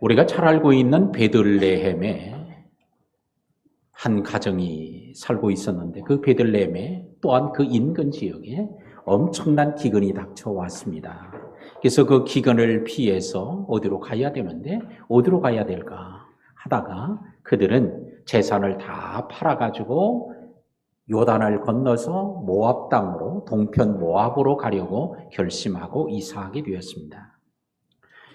우리가 잘 알고 있는 베들레헴에 한 가정이 살고 있었는데 그 베들레헴에 또한 그 인근 지역에 엄청난 기근이 닥쳐왔습니다. 그래서 그 기근을 피해서 어디로 가야 되는데 어디로 가야 될까 하다가 그들은 재산을 다 팔아가지고 요단을 건너서 모압 땅으로 동편 모압으로 가려고 결심하고 이사하게 되었습니다.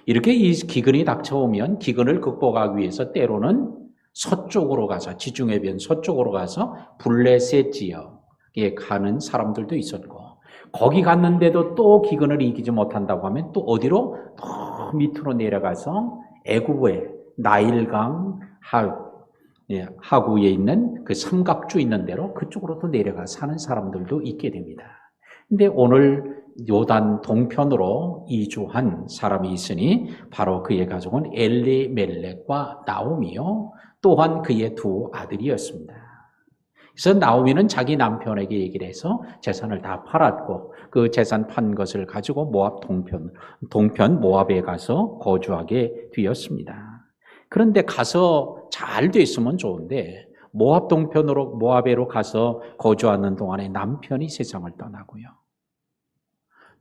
이렇게 이 기근이 닥쳐오면 기근을 극복하기 위해서 때로는 서쪽으로 가서 지중해변 서쪽으로 가서 블레셋 지역에 가는 사람들도 있었고 거기 갔는데도 또 기근을 이기지 못한다고 하면 또 어디로? 더 밑으로 내려가서 애굽의 나일강 하구에 있는 그 삼각주 있는 데로 그쪽으로도 내려가 사는 사람들도 있게 됩니다. 근데 오늘 요단 동편으로 이주한 사람이 있으니 바로 그의 가족은 엘리멜렉과 나오미요 또한 그의 두 아들이었습니다. 그래서 나오미는 자기 남편에게 얘기를 해서 재산을 다 팔았고 그 재산 판 것을 가지고 모압 동편 모압에 가서 거주하게 되었습니다. 그런데 가서 잘 됐으면 좋은데 모압 동편으로 모압에로 가서 거주하는 동안에 남편이 세상을 떠나고요.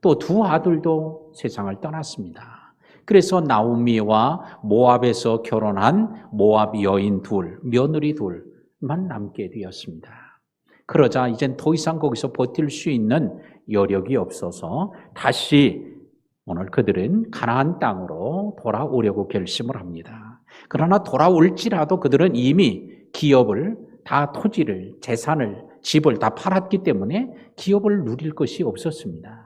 또 두 아들도 세상을 떠났습니다. 그래서 나오미와 모압에서 결혼한 모압 여인 둘, 며느리 둘만 남게 되었습니다. 그러자 이젠 더 이상 거기서 버틸 수 있는 여력이 없어서 다시 오늘 그들은 가나안 땅으로 돌아오려고 결심을 합니다. 그러나 돌아올지라도 그들은 이미 기업을 다 토지를, 재산을, 집을 다 팔았기 때문에 기업을 누릴 것이 없었습니다.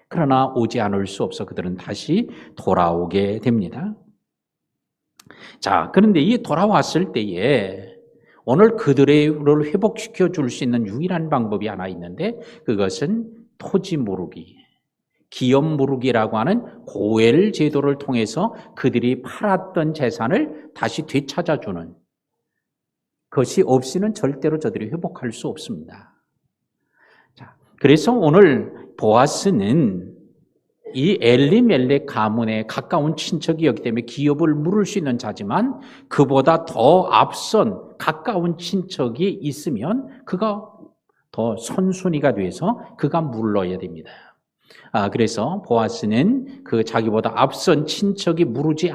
그러나 오지 않을 수 없어 그들은 다시 돌아오게 됩니다. 자, 그런데 이 돌아왔을 때에 오늘 그들을 회복시켜 줄 수 있는 유일한 방법이 하나 있는데 그것은 토지 무르기, 기업 무르기라고 하는 고엘 제도를 통해서 그들이 팔았던 재산을 다시 되찾아주는 것이 없이는 절대로 저들이 회복할 수 없습니다. 자, 그래서 오늘 보아스는 이 엘리멜렉 가문에 가까운 친척이었기 때문에 기업을 물을 수 있는 자지만 그보다 더 앞선 가까운 친척이 있으면 그가 더 선순위가 돼서 그가 물러야 됩니다. 그래서 보아스는 그 자기보다 앞선 친척이 무르지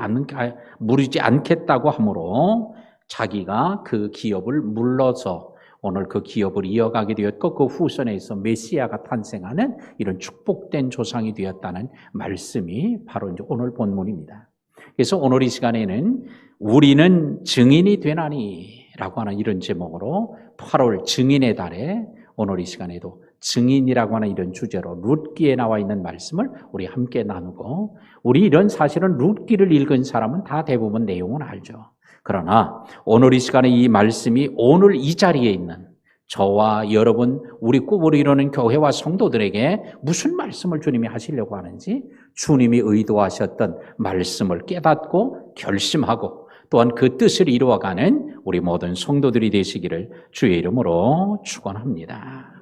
않겠다고 하므로 자기가 그 기업을 물러서 오늘 그 기업을 이어가게 되었고 그 후손에서 메시아가 탄생하는 이런 축복된 조상이 되었다는 말씀이 바로 이제 오늘 본문입니다. 그래서 오늘 이 시간에는 우리는 증인이 되나니라고 하는 이런 제목으로 8월 증인의 달에 오늘 이 시간에도 증인이라고 하는 이런 주제로 룻기에 나와 있는 말씀을 우리 함께 나누고 우리 이런 사실은 룻기를 읽은 사람은 다 대부분 내용은 알죠. 그러나 오늘 이 시간에 이 말씀이 오늘 이 자리에 있는 저와 여러분 우리 꿈을 이루는 교회와 성도들에게 무슨 말씀을 주님이 하시려고 하는지 주님이 의도하셨던 말씀을 깨닫고 결심하고 또한 그 뜻을 이루어가는 우리 모든 성도들이 되시기를 주의 이름으로 축원합니다.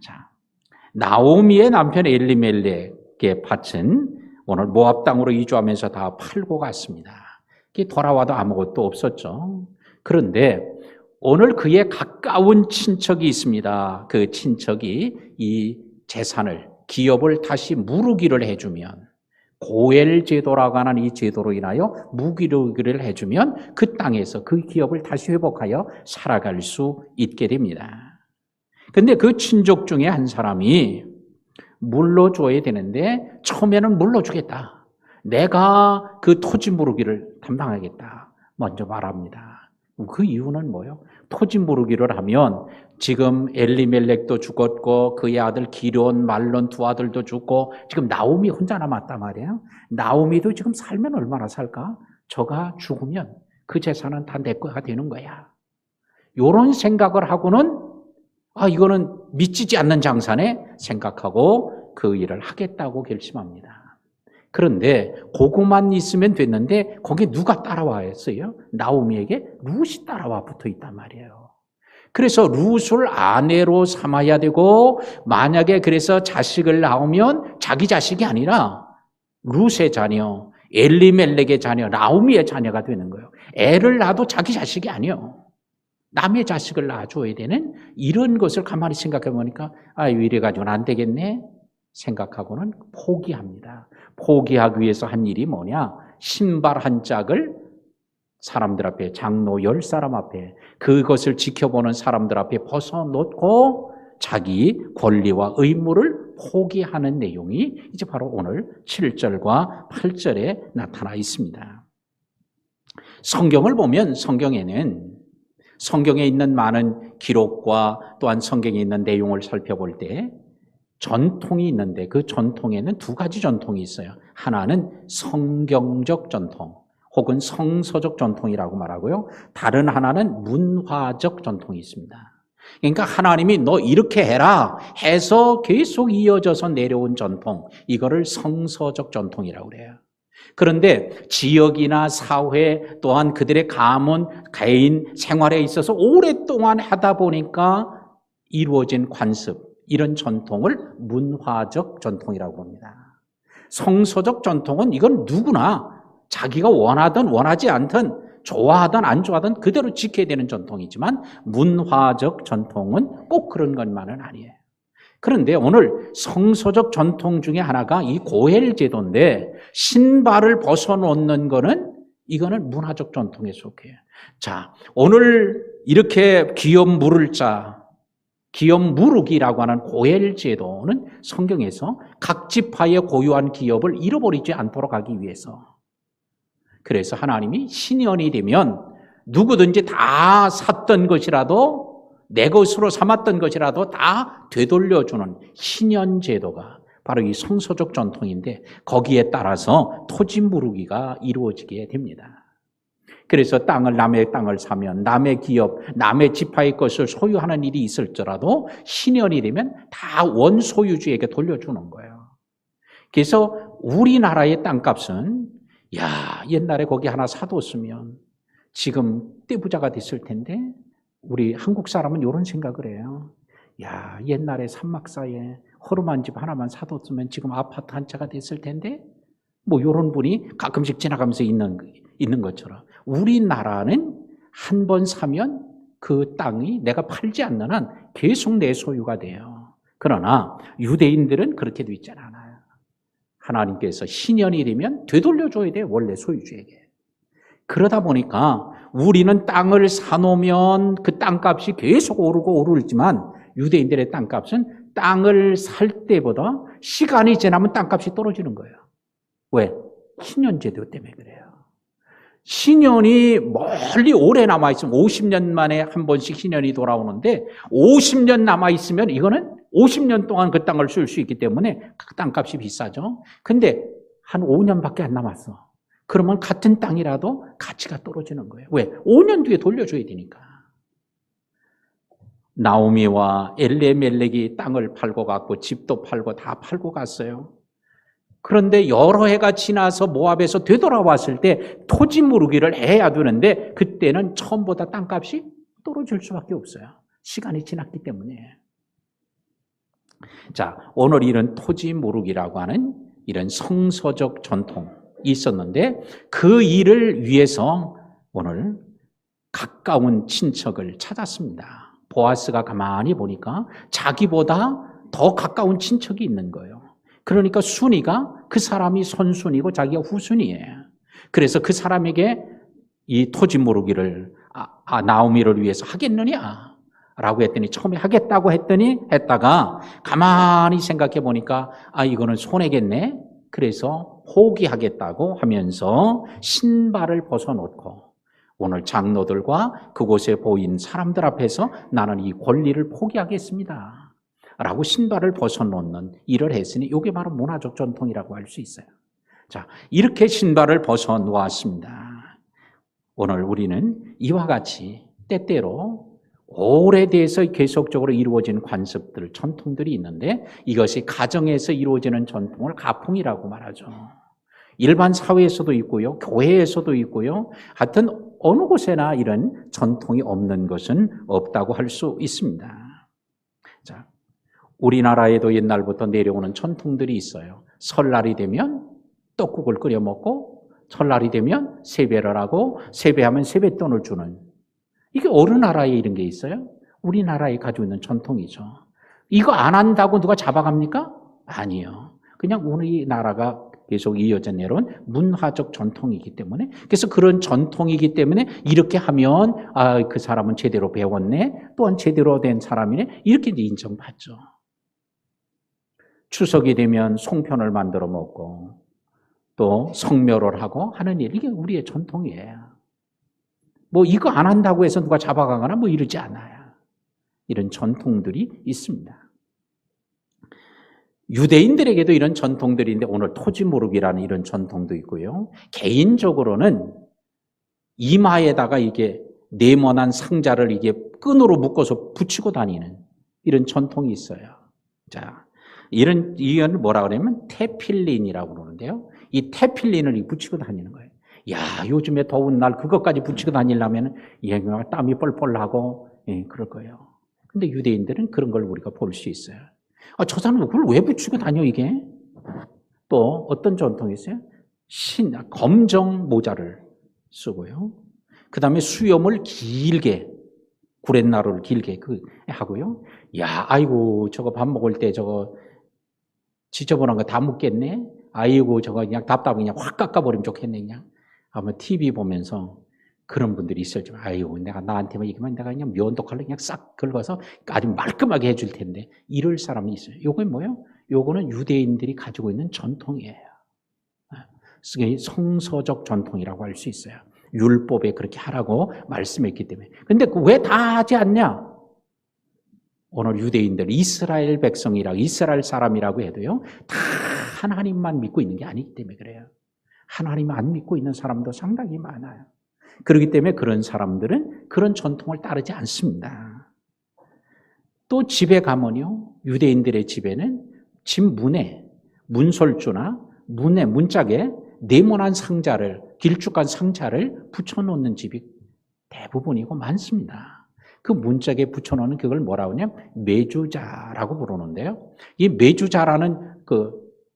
자, 나오미의 남편 엘리멜렉의 밭은 오늘 모압 땅으로 이주하면서 다 팔고 갔습니다. 돌아와도 아무것도 없었죠. 그런데 오늘 그의 가까운 친척이 있습니다. 그 친척이 이 재산을, 기업을 다시 무르기를 해주면 고엘 제도라고 하는 이 제도로 인하여 무기르기를 해주면 그 땅에서 그 기업을 다시 회복하여 살아갈 수 있게 됩니다. 그런데 그 친족 중에 한 사람이 물러줘야 되는데 처음에는 물러주겠다. 내가 그 토지 무르기를 담당하겠다. 먼저 말합니다. 그 이유는 뭐예요? 토지 무르기를 하면 지금 엘리멜렉도 죽었고 그의 아들 기론, 말론 두 아들도 죽고 지금 나오미 혼자 남았단 말이에요. 나오미도 지금 살면 얼마나 살까? 저가 죽으면 그 재산은 다 내 거가 되는 거야. 이런 생각을 하고는 이거는 믿지지 않는 장사네 생각하고 그 일을 하겠다고 결심합니다. 그런데 그것만 있으면 됐는데 거기에 누가 따라와 했어요? 나오미에게 룻이 따라와 붙어 있단 말이에요. 그래서 룻을 아내로 삼아야 되고 만약에 그래서 자식을 낳으면 자기 자식이 아니라 룻의 자녀 엘리멜렉의 자녀, 나오미의 자녀가 되는 거예요. 애를 낳아도 자기 자식이 아니에요. 남의 자식을 낳아줘야 되는 이런 것을 가만히 생각해 보니까 이래가지고는 안 되겠네 생각하고는 포기합니다. 포기하기 위해서 한 일이 뭐냐? 신발 한 짝을 사람들 앞에, 장로 10사람 앞에, 그것을 지켜보는 사람들 앞에 벗어놓고 자기 권리와 의무를 포기하는 내용이 이제 바로 오늘 7절과 8절에 나타나 있습니다. 성경을 보면 성경에 있는 많은 기록과 또한 성경에 있는 내용을 살펴볼 때 전통이 있는데 그 전통에는 두 가지 전통이 있어요. 하나는 성경적 전통 혹은 성서적 전통이라고 말하고요. 다른 하나는 문화적 전통이 있습니다. 그러니까 하나님이 너 이렇게 해라 해서 계속 이어져서 내려온 전통, 이거를 성서적 전통이라고 그래요. 그런데 지역이나 사회 또한 그들의 가문, 개인 생활에 있어서 오랫동안 하다 보니까 이루어진 관습, 이런 전통을 문화적 전통이라고 합니다. 성서적 전통은 이건 누구나 자기가 원하든 원하지 않든 좋아하든 안 좋아하든 그대로 지켜야 되는 전통이지만 문화적 전통은 꼭 그런 것만은 아니에요. 그런데 오늘 성서적 전통 중에 하나가 이 고헬 제도인데 신발을 벗어놓는 거는 이거는 문화적 전통에 속해요. 자, 오늘 이렇게 기업 물을 자, 기업 무르기라고 하는 고헬 제도는 성경에서 각 지파의 고유한 기업을 잃어버리지 않도록 하기 위해서, 그래서 하나님이 신년이 되면 누구든지 다 샀던 것이라도 내 것으로 삼았던 것이라도 다 되돌려주는 신년 제도가 바로 이 성서적 전통인데 거기에 따라서 토지 무르기가 이루어지게 됩니다. 그래서 남의 땅을 사면 남의 기업, 남의 지파의 것을 소유하는 일이 있을지라도 신년이 되면 다 원소유주에게 돌려주는 거예요. 그래서 우리나라의 땅값은 옛날에 거기 하나 사뒀으면 지금 떼부자가 됐을 텐데 우리 한국 사람은 이런 생각을 해요. 옛날에 산막사에 허름한 집 하나만 사뒀으면 지금 아파트 한 채가 됐을 텐데 뭐 이런 분이 가끔씩 지나가면서 있는 것처럼 우리나라는 한 번 사면 그 땅이 내가 팔지 않는 한 계속 내 소유가 돼요. 그러나 유대인들은 그렇게 돼 있지 않아요. 하나님께서 신년이 되면 되돌려줘야 돼, 원래 소유주에게. 그러다 보니까 우리는 땅을 사놓으면 그 땅값이 계속 오르고 오르지만 유대인들의 땅값은 땅을 살 때보다 시간이 지나면 땅값이 떨어지는 거예요. 왜? 신년제도 때문에 그래요. 신년이 멀리 오래 남아있으면 50년 만에 한 번씩 신년이 돌아오는데 50년 남아있으면 이거는 50년 동안 그 땅을 쓸 수 있기 때문에 그 땅값이 비싸죠. 근데 한 5년밖에 안 남았어. 그러면 같은 땅이라도 가치가 떨어지는 거예요. 왜? 5년 뒤에 돌려줘야 되니까. 나오미와 엘레멜렉이 땅을 팔고 갔고 집도 팔고 다 팔고 갔어요. 그런데 여러 해가 지나서 모압에서 되돌아왔을 때 토지 무르기를 해야 되는데 그때는 처음보다 땅값이 떨어질 수밖에 없어요. 시간이 지났기 때문에. 자, 오늘 이런 토지 무르기라고 하는 이런 성서적 전통이 있었는데 그 일을 위해서 오늘 가까운 친척을 찾았습니다. 보아스가 가만히 보니까 자기보다 더 가까운 친척이 있는 거예요. 그러니까 순이가 그 사람이 선순이고 자기가 후순이에요. 그래서 그 사람에게 이 토지 무르기를 나오미를 위해서 하겠느냐? 라고 했더니 처음에 하겠다고 했다가 가만히 생각해 보니까 이거는 손해겠네. 그래서 포기하겠다고 하면서 신발을 벗어놓고 오늘 장로들과 그곳에 보인 사람들 앞에서 나는 이 권리를 포기하겠습니다. 라고 신발을 벗어놓는 일을 했으니 이게 바로 문화적 전통이라고 할 수 있어요. 자, 이렇게 신발을 벗어놓았습니다. 오늘 우리는 이와 같이 때때로 오래돼서 계속적으로 이루어지는 관습들, 전통들이 있는데 이것이 가정에서 이루어지는 전통을 가풍이라고 말하죠. 일반 사회에서도 있고요, 교회에서도 있고요. 하여튼 어느 곳에나 이런 전통이 없는 것은 없다고 할 수 있습니다. 자, 우리나라에도 옛날부터 내려오는 전통들이 있어요. 설날이 되면 떡국을 끓여 먹고 설날이 되면 세배를 하고 세배하면 세뱃돈을 주는, 이게 어느 나라에 이런 게 있어요? 우리나라에 가지고 있는 전통이죠. 이거 안 한다고 누가 잡아갑니까? 아니요. 그냥 우리나라가 계속 이어져 내려온 문화적 전통이기 때문에, 그래서 그런 전통이기 때문에 이렇게 하면 그 사람은 제대로 배웠네, 또한 제대로 된 사람이네, 이렇게 인정받죠. 추석이 되면 송편을 만들어 먹고 또 성묘를 하고 하는 일, 이게 우리의 전통이에요. 뭐 이거 안 한다고 해서 누가 잡아가거나 뭐 이러지 않아요. 이런 전통들이 있습니다. 유대인들에게도 이런 전통들인데 오늘 토지모르기라는 이런 전통도 있고요. 개인적으로는 이마에다가 이게 네모난 상자를 이게 끈으로 묶어서 붙이고 다니는 이런 전통이 있어요. 자, 이건 뭐라 그러냐면 테필린이라고 그러는데요. 이 테필린을 붙이고 다니는 거예요. 야, 요즘에 더운 날 그것까지 붙이고 다니려면 땀이 뻘뻘 나고 그럴 거예요. 근데 유대인들은 그런 걸 우리가 볼 수 있어요. 저 사람은 그걸 왜 붙이고 다녀, 이게? 또 어떤 전통이 있어요? 검정 모자를 쓰고요. 그 다음에 수염을 길게, 구렛나루를 길게 하고요. 야, 아이고, 저거 밥 먹을 때 저거 지저분한 거 다 묻겠네? 아이고, 저거 그냥 답답하게 그냥 확 깎아버리면 좋겠네, 그냥. 아마 TV 보면서 그런 분들이 있을지, 아이고, 내가 나한테만 이기면 내가 그냥 면도칼로 그냥 싹 긁어서 아주 말끔하게 해줄 텐데, 이럴 사람이 있어요. 요건 뭐예요? 요거는 유대인들이 가지고 있는 전통이에요. 성서적 전통이라고 할 수 있어요. 율법에 그렇게 하라고 말씀했기 때문에. 근데 왜 다 하지 않냐? 오늘 유대인들, 이스라엘 백성이라고, 이스라엘 사람이라고 해도요, 다 하나님만 믿고 있는 게 아니기 때문에 그래요. 하나님 안 믿고 있는 사람도 상당히 많아요. 그렇기 때문에 그런 사람들은 그런 전통을 따르지 않습니다. 또 집에 가면요, 유대인들의 집에는 집 문에 문설주나 문짝에 네모난 상자를, 길쭉한 상자를 붙여놓는 집이 대부분이고 많습니다. 그 문짝에 붙여놓는 그걸 뭐라고 하냐면 메주자라고 부르는데요. 이 메주자라는 그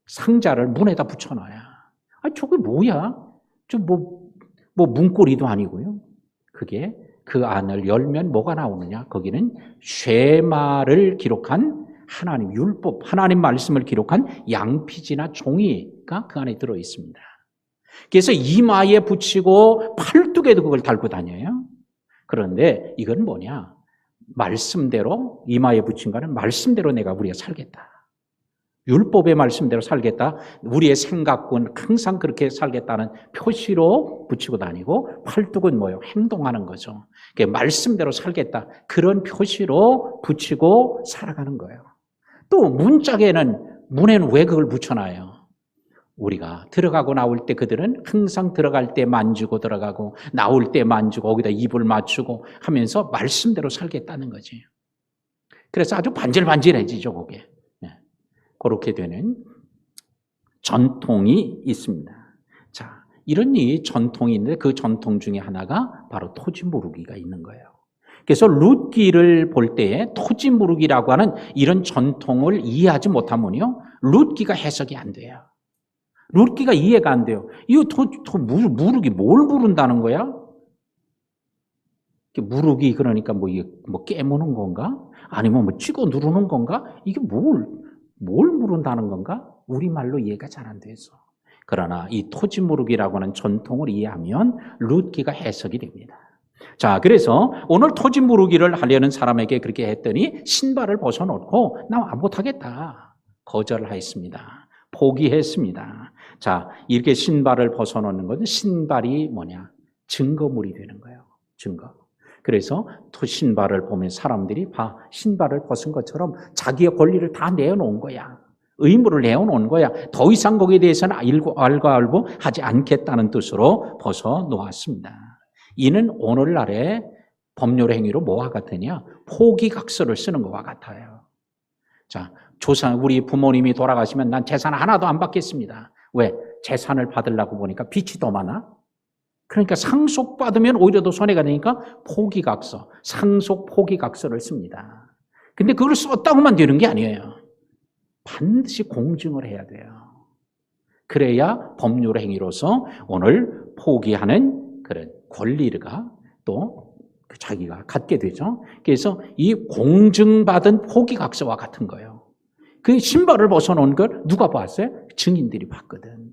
상자를 문에다 붙여놔야. 저게 뭐야? 뭐 문고리도 아니고요. 그게 그 안을 열면 뭐가 나오느냐? 거기는 쉐마를 기록한 하나님 율법, 하나님 말씀을 기록한 양피지나 종이가 그 안에 들어 있습니다. 그래서 이마에 붙이고 팔뚝에도 그걸 달고 다녀요. 그런데 이건 뭐냐? 말씀대로, 이마에 붙인 거는 말씀대로 우리가 살겠다. 율법의 말씀대로 살겠다. 우리의 생각은 항상 그렇게 살겠다는 표시로 붙이고 다니고, 팔뚝은 뭐예요? 행동하는 거죠. 말씀대로 살겠다. 그런 표시로 붙이고 살아가는 거예요. 또 문에는 왜 그걸 붙여놔요? 우리가 들어가고 나올 때 그들은 항상 들어갈 때 만지고 들어가고 나올 때 만지고 거기다 입을 맞추고 하면서 말씀대로 살겠다는 거지. 그래서 아주 반질반질해지죠, 그게. 그렇게 되는 전통이 있습니다. 자, 이런 전통이 있는데 그 전통 중에 하나가 바로 토지 무르기가 있는 거예요. 그래서 룻기를 볼 때에 토지 무르기라고 하는 이런 전통을 이해하지 못하면요, 룻기가 해석이 안 돼요. 룻기가 이해가 안 돼요. 이거 무르기 뭘 무른다는 거야? 무르기 그러니까 뭐 깨무는 건가? 아니면 뭐 찍어 누르는 건가? 이게 뭘 무른다는 건가? 우리말로 이해가 잘 안 돼서. 그러나 이 토지 무르기라고 하는 전통을 이해하면 룻기가 해석이 됩니다. 자, 그래서 오늘 토지 무르기를 하려는 사람에게 그렇게 했더니 신발을 벗어놓고 나 못하겠다. 거절하였습니다. 포기했습니다. 자, 이렇게 신발을 벗어놓는 것은 신발이 뭐냐? 증거물이 되는 거예요. 증거. 그래서 신발을 보면 사람들이 신발을 벗은 것처럼 자기의 권리를 다 내어놓은 거야. 의무를 내어놓은 거야. 더 이상 거기에 대해서는 알고 하지 않겠다는 뜻으로 벗어놓았습니다. 이는 오늘날의 법률 행위로 뭐와 같으냐? 포기각서를 쓰는 것과 같아요. 자, 우리 부모님이 돌아가시면 난 재산 하나도 안 받겠습니다. 왜? 재산을 받으려고 보니까 빚이 더 많아? 그러니까 상속받으면 오히려 더 손해가 되니까 포기각서, 상속 포기각서를 씁니다. 근데 그걸 썼다고만 되는 게 아니에요. 반드시 공증을 해야 돼요. 그래야 법률 행위로서 오늘 포기하는 그런 권리가 또 자기가 갖게 되죠. 그래서 이 공증받은 포기각서와 같은 거예요. 그 신발을 벗어놓은 걸 누가 봤어요? 증인들이 봤거든.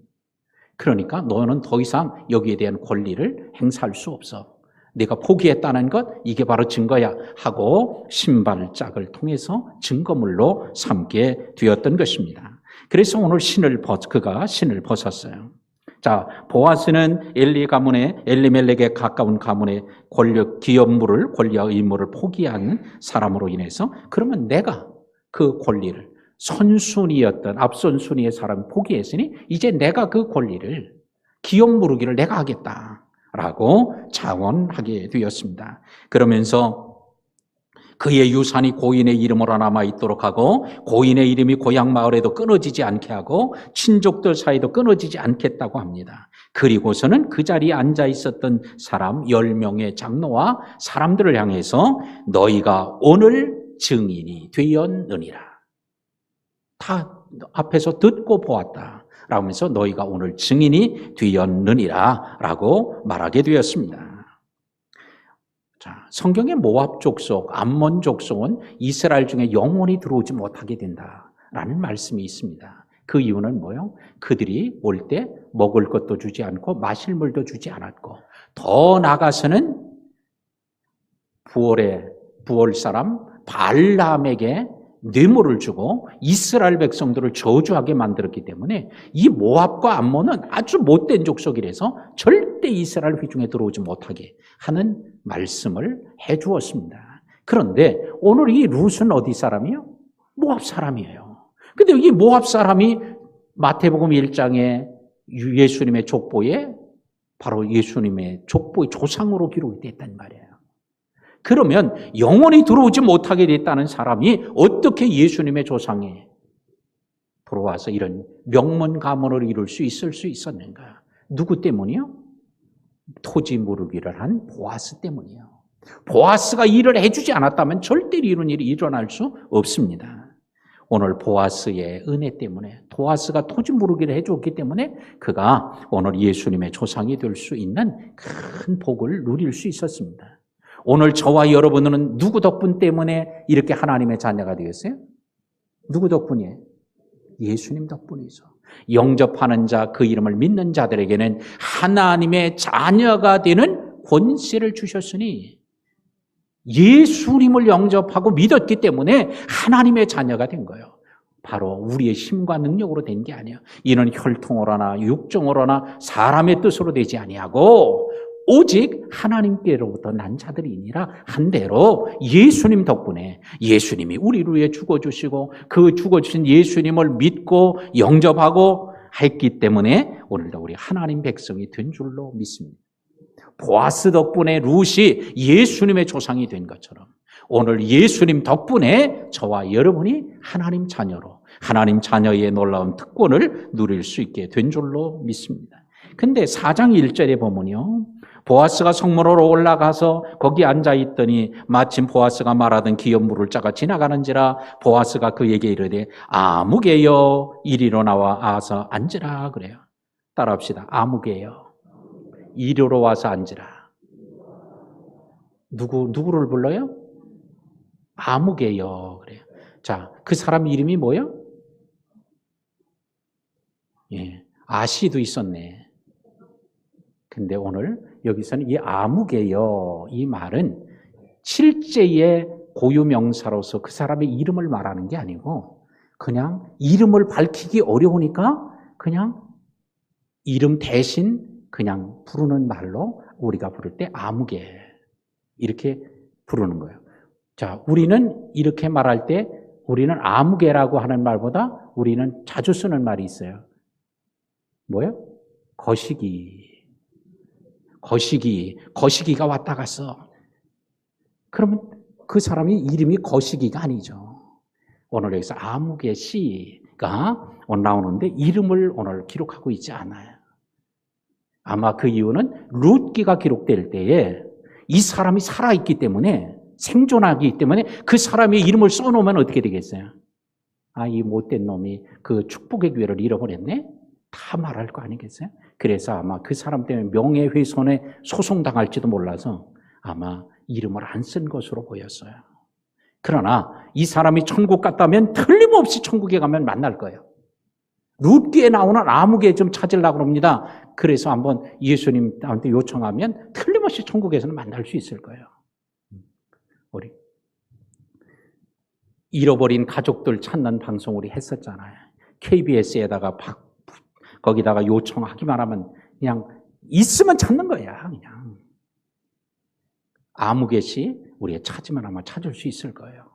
그러니까 너는 더 이상 여기에 대한 권리를 행사할 수 없어. 내가 포기했다는 것, 이게 바로 증거야 하고 신발짝을 통해서 증거물로 삼게 되었던 것입니다. 그래서 오늘 그가 신을 벗었어요. 자, 보아스는 엘리 가문의 엘리멜렉에 가까운 가문의 권리와 의무를 포기한 사람으로 인해서 그러면 내가 그 권리를 선순위였던 앞선 순위의 사람이 포기했으니 이제 내가 그 권리를 기업 무르기를 내가 하겠다라고 자원하게 되었습니다. 그러면서 그의 유산이 고인의 이름으로 남아있도록 하고 고인의 이름이 고향 마을에도 끊어지지 않게 하고 친족들 사이도 끊어지지 않겠다고 합니다. 그리고서는 그 자리에 앉아 있었던 사람 10명의 장로와 사람들을 향해서 너희가 오늘 증인이 되었느니라. 다 앞에서 듣고 보았다 라면서 너희가 오늘 증인이 되었느니라 라고 말하게 되었습니다. 자, 성경의 모압 족속, 암몬 족속은 이스라엘 중에 영원히 들어오지 못하게 된다라는 말씀이 있습니다. 그 이유는 뭐예요? 그들이 올 때 먹을 것도 주지 않고 마실 물도 주지 않았고 더 나아가서는 부월 사람 발람에게 뇌물을 주고 이스라엘 백성들을 저주하게 만들었기 때문에 이 모압과 암몬은 아주 못된 족속이라서 절대 이스라엘 회중에 들어오지 못하게 하는 말씀을 해 주었습니다. 그런데 오늘 이 룻은 어디 사람이요? 모압 사람이에요. 근데 이 모압 사람이 마태복음 1장에 예수님의 족보에 바로 예수님의 족보의 조상으로 기록이 됐단 말이에요. 그러면 영원히 들어오지 못하게 됐다는 사람이 어떻게 예수님의 조상에 들어와서 이런 명문 가문을 이룰 수 있었는가? 누구 때문이요? 토지 무르기를 한 보아스 때문이요. 보아스가 일을 해주지 않았다면 절대 이런 일이 일어날 수 없습니다. 오늘 보아스의 은혜 때문에 보아스가 토지 무르기를 해줬기 때문에 그가 오늘 예수님의 조상이 될 수 있는 큰 복을 누릴 수 있었습니다. 오늘 저와 여러분은 누구 덕분 때문에 이렇게 하나님의 자녀가 되었어요? 누구 덕분이에요? 예수님 덕분이죠. 영접하는 자, 그 이름을 믿는 자들에게는 하나님의 자녀가 되는 권세를 주셨으니 예수님을 영접하고 믿었기 때문에 하나님의 자녀가 된 거예요. 바로 우리의 힘과 능력으로 된 게 아니에요. 이는 혈통으로나 육정으로나 사람의 뜻으로 되지 아니하고 오직 하나님께로부터 난 자들이니라 한 대로 예수님 덕분에 예수님이 우리를 위해 죽어주시고 그 죽어주신 예수님을 믿고 영접하고 했기 때문에 오늘도 우리 하나님 백성이 된 줄로 믿습니다. 보아스 덕분에 룻이 예수님의 조상이 된 것처럼 오늘 예수님 덕분에 저와 여러분이 하나님 자녀로 하나님 자녀의 놀라운 특권을 누릴 수 있게 된 줄로 믿습니다. 근데 4장 1절에 보면요. 보아스가 성문으로 올라가서 거기 앉아있더니 마침 보아스가 말하던 기업 물을 자가 지나가는지라 보아스가 그에게 이르되 아무개여 이리로 나와 와서 앉으라 그래요. 따라합시다. 아무개여 이리로 와서 앉으라. 누구를 불러요? 아무개여 그래요. 자, 그 사람 이름이 뭐예요? 예, 아시도 있었네. 근데 오늘 여기서는 이 아무개여 이 말은 실제의 고유명사로서 그 사람의 이름을 말하는 게 아니고 그냥 이름을 밝히기 어려우니까 그냥 이름 대신 그냥 부르는 말로 우리가 부를 때 아무개 이렇게 부르는 거예요. 자, 우리는 이렇게 말할 때 우리는 아무개라고 하는 말보다 우리는 자주 쓰는 말이 있어요. 뭐예요? 거시기가 왔다 갔어. 그러면 그 사람이 이름이 거시기가 아니죠. 오늘 여기서 아무개 씨가 오늘 나오는데 이름을 오늘 기록하고 있지 않아요. 아마 그 이유는 룻기가 기록될 때에 이 사람이 살아있기 때문에 생존하기 때문에 그 사람의 이름을 써놓으면 어떻게 되겠어요? 아, 이 못된 놈이 그 축복의 기회를 잃어버렸네? 다 말할 거 아니겠어요? 그래서 아마 그 사람 때문에 명예훼손에 소송당할지도 몰라서 아마 이름을 안 쓴 것으로 보였어요. 그러나 이 사람이 천국 갔다면 틀림없이 천국에 가면 만날 거예요. 룻기에 나오는 아무개 좀 찾으려고 합니다. 그래서 한번 예수님한테 요청하면 틀림없이 천국에서는 만날 수 있을 거예요. 우리 잃어버린 가족들 찾는 방송 우리 했었잖아요. KBS에다가 거기다가 요청하기만 하면 그냥 있으면 찾는 거야. 그냥 아무개시 우리의 찾으면 아마 찾을 수 있을 거예요.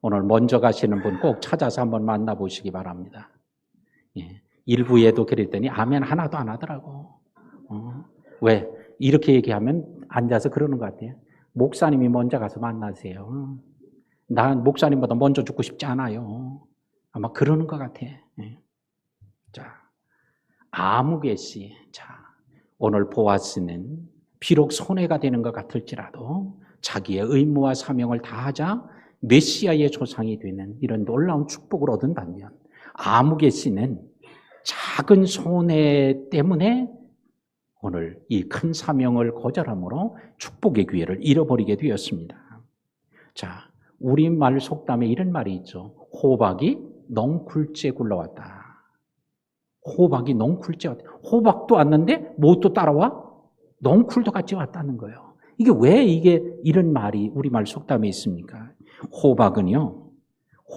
오늘 먼저 가시는 분 꼭 찾아서 한번 만나보시기 바랍니다. 예. 일부에도 그랬더니 아멘 하나도 안 하더라고. 왜? 이렇게 얘기하면 앉아서 그러는 것 같아요. 목사님이 먼저 가서 만나세요. 난 목사님보다 먼저 죽고 싶지 않아요. 아마 그러는 것 같아. 예. 자, 아무개시. 자, 오늘 보아스는 비록 손해가 되는 것 같을지라도 자기의 의무와 사명을 다하자 메시아의 조상이 되는 이런 놀라운 축복을 얻은 반면 아무개시는 작은 손해 때문에 오늘 이 큰 사명을 거절함으로 축복의 기회를 잃어버리게 되었습니다. 자, 우리말 속담에 이런 말이 있죠. 호박이 넝쿨째 굴러왔다. 호박이 넝쿨째 왔다. 호박도 왔는데 뭣도 따라와? 넝쿨도 같이 왔다는 거예요. 이게 왜 이런 말이 우리말 속담에 있습니까? 호박은요,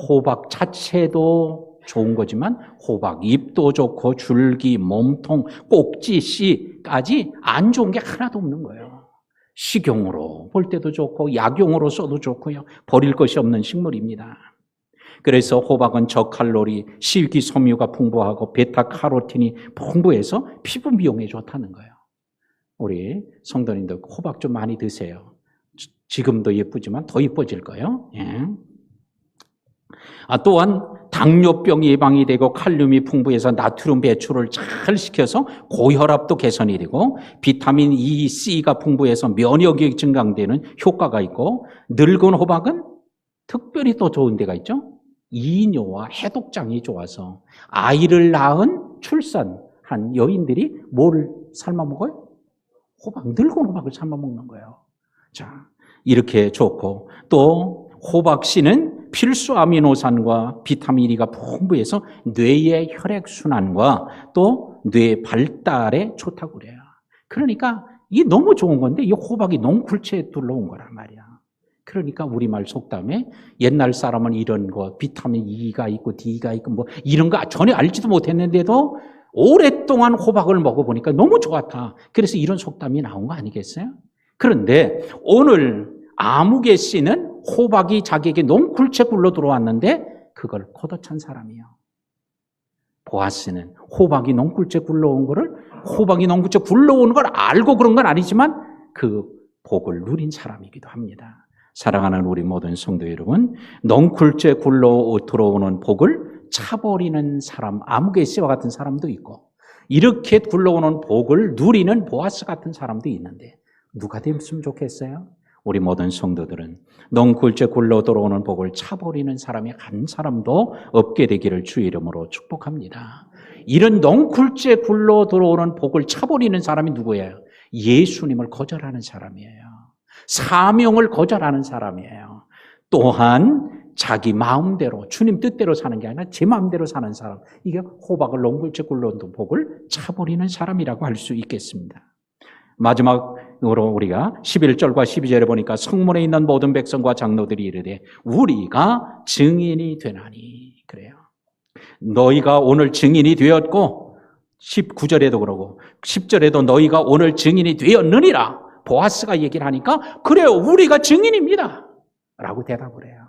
호박 자체도 좋은 거지만 호박 잎도 좋고 줄기, 몸통, 꼭지, 씨까지 안 좋은 게 하나도 없는 거예요. 식용으로 볼 때도 좋고 약용으로 써도 좋고요. 버릴 것이 없는 식물입니다. 그래서 호박은 저칼로리, 식이섬유가 풍부하고 베타카로틴이 풍부해서 피부 미용에 좋다는 거예요. 우리 성도님들 호박 좀 많이 드세요. 지금도 예쁘지만 더 예뻐질 거예요. 예. 또한 당뇨병 예방이 되고 칼륨이 풍부해서 나트륨 배출을 잘 시켜서 고혈압도 개선이 되고 비타민 E, C가 풍부해서 면역력이 증강되는 효과가 있고 늙은 호박은 특별히 또 좋은 데가 있죠. 이뇨와 해독장이 좋아서 아이를 낳은 출산한 여인들이 뭘 삶아 먹어요? 늙은 호박을 삶아 먹는 거예요. 자, 이렇게 좋고 또 호박씨는 필수 아미노산과 비타민 E가 풍부해서 뇌의 혈액순환과 또 뇌 발달에 좋다고 그래요. 그러니까 이게 너무 좋은 건데 이 호박이 넝쿨째 둘러온 거란 말이야. 그러니까 우리말 속담에 옛날 사람은 이런 거 비타민 E가 있고 D가 있고 뭐 이런 거 전혀 알지도 못했는데도 오랫동안 호박을 먹어보니까 너무 좋았다. 그래서 이런 속담이 나온 거 아니겠어요? 그런데 오늘 아무개 씨는 호박이 자기에게 넝쿨째 굴러 들어왔는데 그걸 걷어찬 사람이에요. 보아스는 호박이 넝쿨째 굴러온 거를 호박이 넝쿨째 굴러오는 걸 알고 그런 건 아니지만 그 복을 누린 사람이기도 합니다. 사랑하는 우리 모든 성도 여러분, 넝쿨째 굴러 들어오는 복을 차버리는 사람, 아무개 씨와 같은 사람도 있고 이렇게 굴러오는 복을 누리는 보아스 같은 사람도 있는데 누가 됐으면 좋겠어요? 우리 모든 성도들은 넝쿨째 굴러 들어오는 복을 차버리는 사람이 한 사람도 없게 되기를 주의 이름으로 축복합니다. 이런 넝쿨째 굴러 들어오는 복을 차버리는 사람이 누구예요? 예수님을 거절하는 사람이에요. 사명을 거절하는 사람이에요. 또한 자기 마음대로 주님 뜻대로 사는 게 아니라 제 마음대로 사는 사람, 이게 호박을 넝쿨째 굴러온 복을 차버리는 사람이라고 할 수 있겠습니다. 마지막으로 우리가 11절과 12절에 보니까 성문에 있는 모든 백성과 장로들이 이르되 우리가 증인이 되나니 그래요. 너희가 오늘 증인이 되었고 19절에도 그러고 10절에도 너희가 오늘 증인이 되었느니라 보아스가 얘기를 하니까 그래요, 우리가 증인입니다 라고 대답을 해요.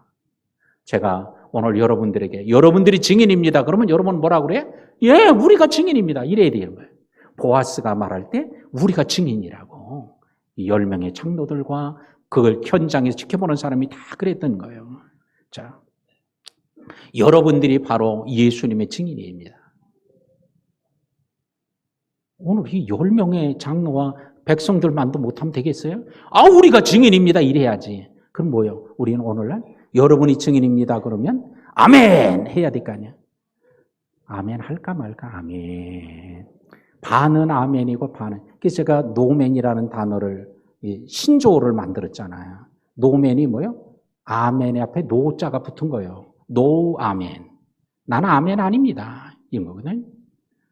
제가 오늘 여러분들에게 여러분들이 증인입니다 그러면 여러분 뭐라고 그래요? 예, 우리가 증인입니다 이래야 되는 거예요. 보아스가 말할 때 우리가 증인이라고 10명의 장로들과 그걸 현장에서 지켜보는 사람이 다 그랬던 거예요. 자, 여러분들이 바로 예수님의 증인입니다. 오늘 이 10명의 장로와 백성들만도 못하면 되겠어요? 우리가 증인입니다 이래야지. 그럼 뭐예요? 우리는 오늘날 여러분이 증인입니다 그러면 아멘 해야 될 거 아니야. 아멘 할까 말까? 아멘. 반은 아멘이고 반은. 그래서 제가 노멘이라는 단어를 신조어를 만들었잖아요. 노멘이 뭐요? 아멘의 앞에 노자가 붙은 거예요. 노 아멘. 나는 아멘 아닙니다. 이런 거거든요.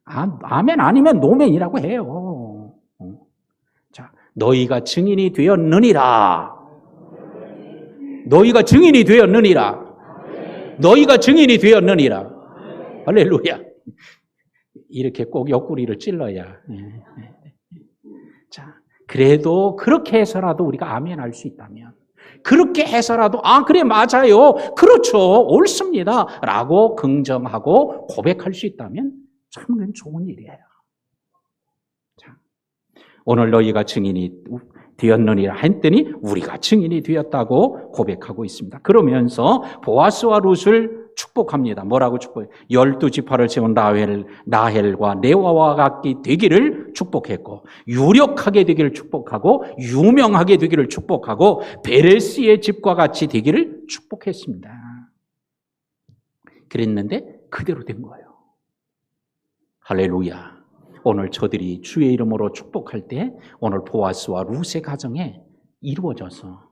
아멘 아니면 노멘이라고 해요. 자, 너희가 증인이 되었느니라. 너희가 증인이 되었느니라. 너희가 증인이 되었느니라. 할렐루야. 이렇게 꼭 옆구리를 찔러야. 자, 그래도 그렇게 해서라도 우리가 아멘 할 수 있다면, 그렇게 해서라도 그래 맞아요, 그렇죠, 옳습니다 라고 긍정하고 고백할 수 있다면 참 그건 좋은 일이에요. 자, 오늘 너희가 증인이 되었느니라 했더니 우리가 증인이 되었다고 고백하고 있습니다. 그러면서 보아스와 룻을 축복합니다. 뭐라고 축복해요? 12지파를 세운 라헬과 레아와 같이 되기를 축복했고, 유력하게 되기를 축복하고, 유명하게 되기를 축복하고, 베레스의 집과 같이 되기를 축복했습니다. 그랬는데 그대로 된 거예요. 할렐루야. 오늘 저들이 주의 이름으로 축복할 때 오늘 보아스와 룻의 가정에 이루어져서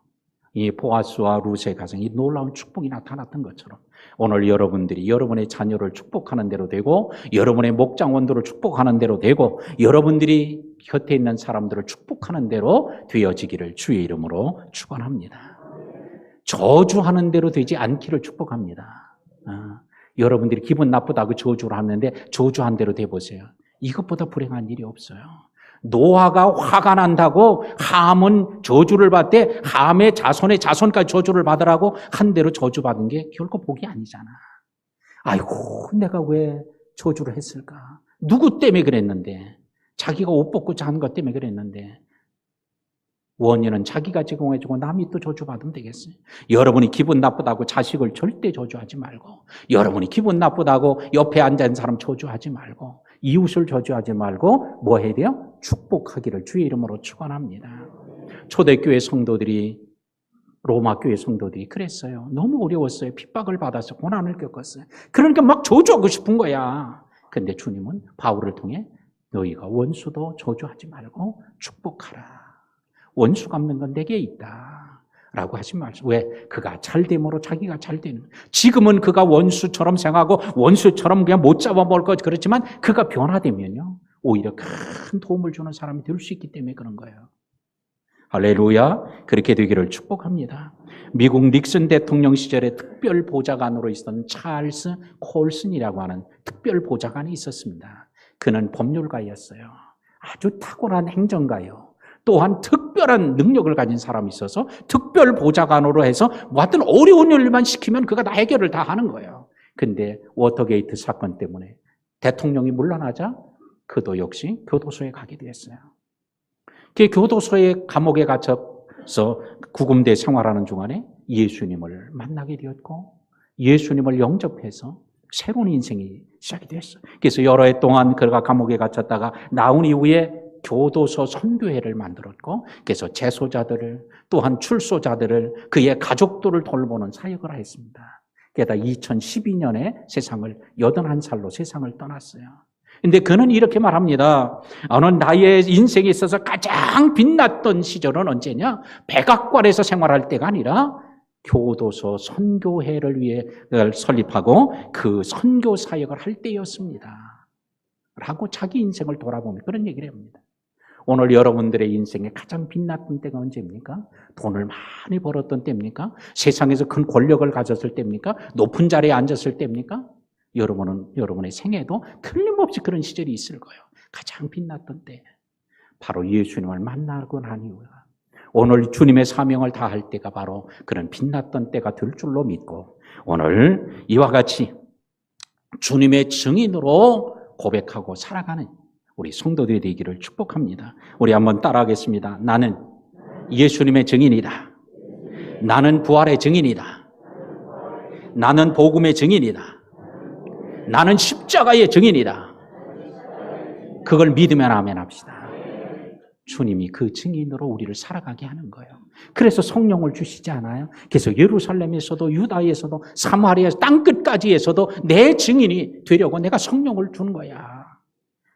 이 보아스와 룻의 가정이 놀라운 축복이 나타났던 것처럼 오늘 여러분들이 여러분의 자녀를 축복하는 대로 되고, 여러분의 목장원들을 축복하는 대로 되고, 여러분들이 곁에 있는 사람들을 축복하는 대로 되어지기를 주의 이름으로 축원합니다. 저주하는 대로 되지 않기를 축복합니다. 여러분들이 기분 나쁘다고 저주를 하는데 저주한 대로 돼보세요. 이것보다 불행한 일이 없어요. 노아가 화가 난다고 함은 저주를 받되 함의 자손의 자손까지 저주를 받으라고 한 대로 저주받은 게 결코 복이 아니잖아. 아이고, 내가 왜 저주를 했을까? 누구 때문에 그랬는데? 자기가 옷 벗고 잔 것 때문에 그랬는데. 원인은 자기가 제공해주고 남이 또 저주받으면 되겠어요. 여러분이 기분 나쁘다고 자식을 절대 저주하지 말고, 여러분이 기분 나쁘다고 옆에 앉아있는 사람 저주하지 말고, 이웃을 저주하지 말고 뭐 해야 돼요? 축복하기를 주의 이름으로 축원합니다. 초대교회 성도들이, 로마 교회 성도들이 그랬어요. 너무 어려웠어요. 핍박을 받아서 고난을 겪었어요. 그러니까 막 저주하고 싶은 거야. 근데 주님은 바울을 통해 너희가 원수도 저주하지 말고 축복하라. 원수 갚는 건 내게 있다 라고 하신 말씀. 왜? 그가 잘됨으로 자기가 잘되는 거예요. 지금은 그가 원수처럼 생각하고 원수처럼 그냥 못 잡아먹을 것, 그렇지만 그가 변화되면요 오히려 큰 도움을 주는 사람이 될 수 있기 때문에 그런 거예요. 할렐루야. 그렇게 되기를 축복합니다. 미국 닉슨 대통령 시절에 특별 보좌관으로 있었던 찰스 콜슨이라고 하는 특별 보좌관이 있었습니다. 그는 법률가였어요. 아주 탁월한 행정가요. 또한 특별한 능력을 가진 사람이 있어서 특별 보좌관으로 해서 어떤 어려운 일만 시키면 그가 다 해결을 다 하는 거예요. 근데 워터게이트 사건 때문에 대통령이 물러나자 그도 역시 교도소에 가게 됐어요. 그 교도소의 감옥에 갇혀서 구금대 생활하는 중간에 예수님을 만나게 되었고, 예수님을 영접해서 새로운 인생이 시작이 됐어요. 그래서 여러 해 동안 그가 감옥에 갇혔다가 나온 이후에 교도소 선교회를 만들었고, 그래서 재소자들을, 또한 출소자들을, 그의 가족들을 돌보는 사역을 했습니다. 게다가 2012년에 세상을 81살로 세상을 떠났어요. 근데 그는 이렇게 말합니다. 나의 인생에 있어서 가장 빛났던 시절은 언제냐? 백악관에서 생활할 때가 아니라 교도소 선교회를 위해 설립하고 그 선교 사역을 할 때였습니다 라고 자기 인생을 돌아보며 그런 얘기를 합니다. 오늘 여러분들의 인생에 가장 빛났던 때가 언제입니까? 돈을 많이 벌었던 때입니까? 세상에서 큰 권력을 가졌을 때입니까? 높은 자리에 앉았을 때입니까? 여러분의 생애도 틀림없이 그런 시절이 있을 거예요. 가장 빛났던 때. 바로 예수님을 만나고 난 이후에 오늘 주님의 사명을 다할 때가 바로 그런 빛났던 때가 될 줄로 믿고, 오늘 이와 같이 주님의 증인으로 고백하고 살아가는 우리 성도들이 되기를 축복합니다. 우리 한번 따라하겠습니다. 나는 예수님의 증인이다. 나는 부활의 증인이다. 나는 복음의 증인이다. 나는 십자가의 증인이다. 그걸 믿으면 아멘 합시다. 주님이 그 증인으로 우리를 살아가게 하는 거예요. 그래서 성령을 주시지 않아요? 그래서 예루살렘에서도 유다에서도 사마리아 땅끝까지에서도 내 증인이 되려고 내가 성령을 준 거야.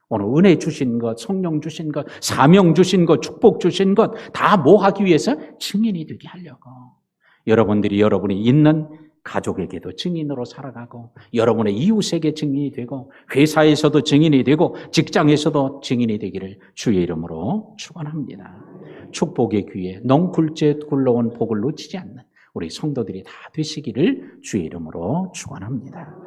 오늘 은혜 주신 것, 성령 주신 것, 사명 주신 것, 축복 주신 것 다 뭐 하기 위해서? 증인이 되게 하려고. 여러분들이 여러분이 있는 가족에게도 증인으로 살아가고 여러분의 이웃에게 증인이 되고 회사에서도 증인이 되고 직장에서도 증인이 되기를 주의 이름으로 축원합니다. 축복의 귀에 넝굴째 굴러온 복을 놓치지 않는 우리 성도들이 다 되시기를 주의 이름으로 축원합니다.